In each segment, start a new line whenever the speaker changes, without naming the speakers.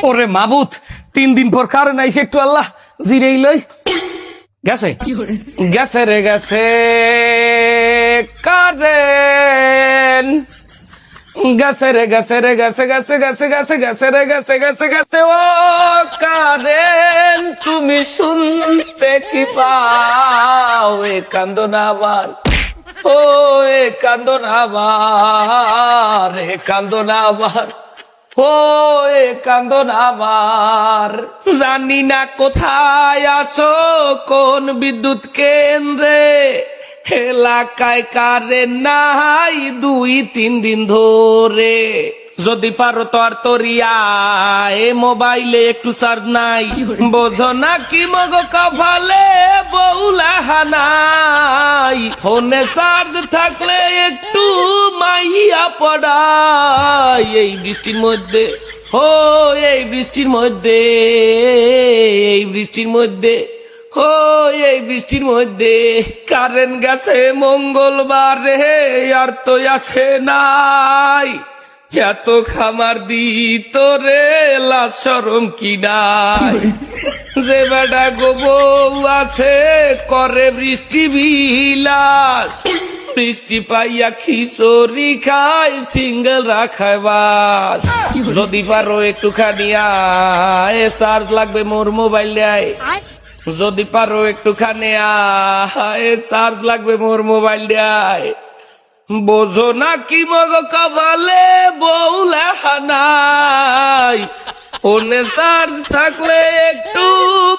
ওরে মাবুত 3 দিন পর কারেন্ট আইছে, একটু আল্লাহ জিরেই লই। গেছে গেছে রে গেছে কারেন্ট, গেছে রে গেছে রে গেছে গেছে গেছে গেছে গেছে রে গেছে গেছে গেছে। ও কারেন্ট তুমি শুনতে কি পাও, এ কান্দন আবার, ও এ কান্দন আবার, এ কান্দন আবার, ও এ কান্দন আবার। জানি না কোথায় আছো, কোন বিদ্যুৎ কেন্দ্রে, এলাকায় কারেন্ট নাই 2-3 দিন ধরে। যদি পারো তো আর তরিয়া, এ মোবাইলে একটু চার্জ নাই, বোঝো না কি মগ কপালে বউলা হানাই। ফোনে চার্জ থাকলে একটু মাইয়া পড়াই, এই বৃষ্টির মধ্যে, ও এই বৃষ্টির মধ্যে, এই বৃষ্টির মধ্যে, ও এই বৃষ্টির মধ্যে। কারেন্ট গেছে মঙ্গলবারে, আর তো আসে নাই, এত খামার দিত রে লাজ শরম কি নাই। যে বেটা গো বউ আছে করে বৃষ্টি বিলাস, বৃষ্টি পাইয়া খিচুড়ি খায় সিঙ্গেল রাখায় বাস। যদি পারো একটুখানি আয়, চার্জ লাগবে মোর মোবাইল দেয়। যদি পারো একটুখানি আয়, চার্জ লাগবে মোর মোবাইল দেয়। বোঝো না কি মগ কপালে বউলা হানাই, ওনে চার্জ থাকলে একটু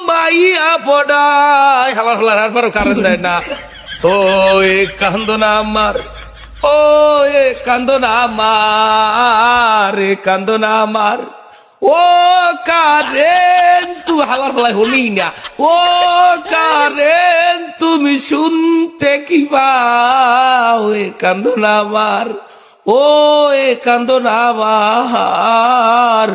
মাইয়া পড়াই। হালার হালার আর পারো কারেন্ট দেয় না, ও এ কান্দন আমার, ও এ কান্দন আমার, এ কান্দন আমার। ও কারেন্ট তুই হালার হালাই হলি না, ও কারেন্ট তুমি শুনতে কি পাও, এ কান্দন আমার, ও এ কান্দন আমার।